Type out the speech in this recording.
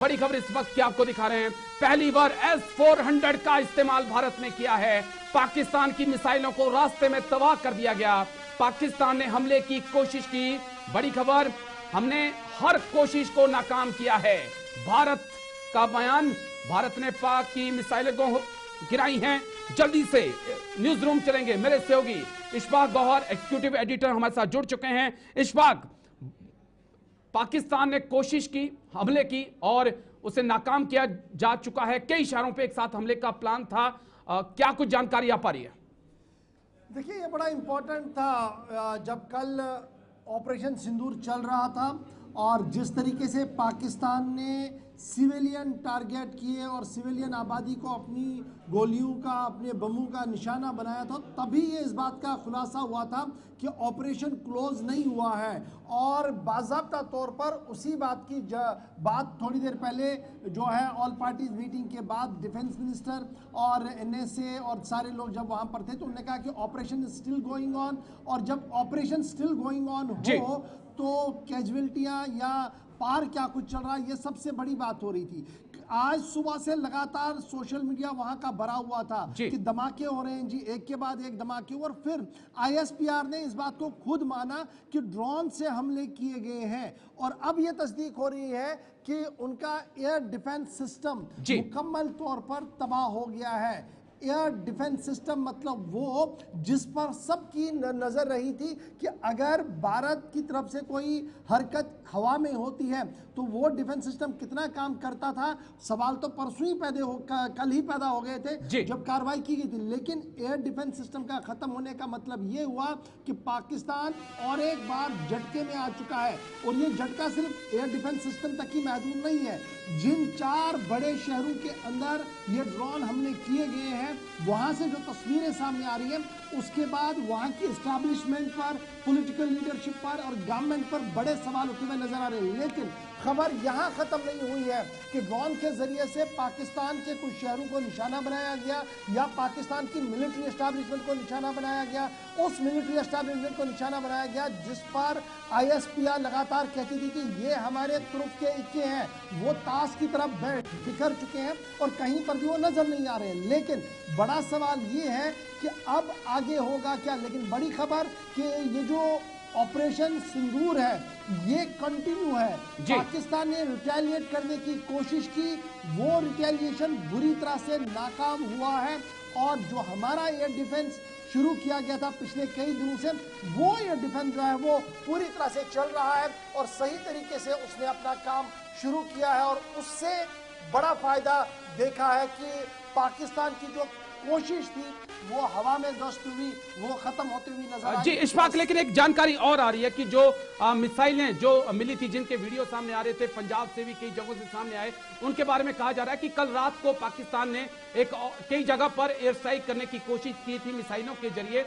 बड़ी खबर इस वक्त की आपको दिखा रहे हैं। पहली बार S-400 का इस्तेमाल भारत ने किया है। पाकिस्तान की मिसाइलों को रास्ते में तबाह कर दिया गया। पाकिस्तान ने हमले की कोशिश की। बड़ी खबर, हमने हर कोशिश को नाकाम किया है। भारत का बयान, भारत ने पाक की मिसाइलें को गिराई हैं। जल्दी से न्यूज रूम चलेंगे। मेरे सहयोगी इशफाक गौहर, एग्जीक्यूटिव एडिटर, हमारे साथ जुड़ चुके हैं। इशफाक, पाकिस्तान ने कोशिश की, हमले की और उसे नाकाम किया जा चुका है। कई शहरों पे एक साथ हमले का प्लान था। क्या कुछ जानकारी आ पा रही है? देखिए, ये बड़ा इंपॉर्टेंट था जब कल ऑपरेशन सिंदूर चल रहा था और जिस तरीके से पाकिस्तान ने सिविलियन टारगेट किए और सिविलियन आबादी को अपनी गोलियों का, अपने बमों का निशाना बनाया था, तभी ये इस बात का खुलासा हुआ था कि ऑपरेशन क्लोज नहीं हुआ है। और बाज़ाब्ता तौर पर उसी बात की बात थोड़ी देर पहले जो है ऑल पार्टीज मीटिंग के बाद डिफेंस मिनिस्टर और NSA और सारे लोग जब वहाँ पर थे तो उन्होंने कहा कि operation is still going on. और जब ऑपरेशन स्टिल गोइंग ऑन हो तो कैजुअल्टियाँ या पार क्या कुछ चल रहा है, ये सबसे बड़ी बात हो रही थी। आज सुबह से लगातार सोशल मीडिया वहां का भरा हुआ था कि धमाके हो रहे हैं जी, एक के बाद एक धमाके। और फिर ISPR ने इस बात को खुद माना कि ड्रोन से हमले किए गए हैं और अब यह तस्दीक हो रही है कि उनका एयर डिफेंस सिस्टम मुकम्मल तौर पर तबाह हो गया है। एयर डिफेंस सिस्टम मतलब वो जिस पर सबकी नजर रही थी कि अगर भारत की तरफ से कोई हरकत हवा में होती है तो वो डिफेंस सिस्टम कितना काम करता था। सवाल तो परसों ही कल ही पैदा हो गए थे जब कार्रवाई की गई थी। लेकिन एयर डिफेंस सिस्टम का खत्म होने का मतलब ये हुआ कि पाकिस्तान और एक बार झटके में आ चुका है। और ये झटका सिर्फ एयर डिफेंस सिस्टम तक ही महदूद नहीं है। जिन 4 बड़े शहरों के अंदर ये ड्रोन हमले किए गए हैं, वहां से जो तस्वीरें सामने आ रही हैं, उसके बाद वहां की एस्टैब्लिशमेंट पर, पॉलिटिकल लीडरशिप पर और गवर्नमेंट पर बड़े सवाल उठते हुए नजर आ रहे हैं। लेकिन खबर यहां खत्म नहीं हुई है कि ड्रोन के जरिए से पाकिस्तान के कुछ शहरों को निशाना बनाया गया या पाकिस्तान की मिलिट्री एस्टैब्लिशमेंट को निशाना बनाया गया। उस मिलिट्री एस्टैब्लिशमेंट को निशाना बनाया गया जिस पर ISPR लगातार कहती थी कि ये हमारे तुरुफ के इक्के हैं, वो ताश की तरफ बिखर चुके हैं और कहीं पर भी वो नजर नहीं आ रहे हैं। लेकिन बड़ा सवाल ये है कि अब आगे होगा क्या। लेकिन बड़ी खबर कि ये जो ऑपरेशन सिंदूर है ये कंटिन्यू है। पाकिस्तान ने रिटेलिएट करने की कोशिश की, वो रिटेलिएशन बुरी तरह से नाकाम हुआ है। और जो हमारा एयर डिफेंस शुरू किया गया था पिछले कई दिनों से, वो एयर डिफेंस जो है वो पूरी तरह से चल रहा है और सही तरीके से उसने अपना काम शुरू किया है। और उससे बड़ा फायदा देखा है कि पाकिस्तान की जो कोशिश थी वो हवा में ध्वस्त हुई, वो खत्म होती हुई नजर आई। जी इशफाक, लेकिन एक जानकारी और आ रही है कि जो मिसाइलें जो मिली थी, जिनके वीडियो सामने आ रहे थे, पंजाब से भी कई जगहों से सामने आए, उनके बारे में कहा जा रहा है कि कल रात को पाकिस्तान ने कई जगह पर एयर स्ट्राइक करने की कोशिश की थी मिसाइलों के जरिए।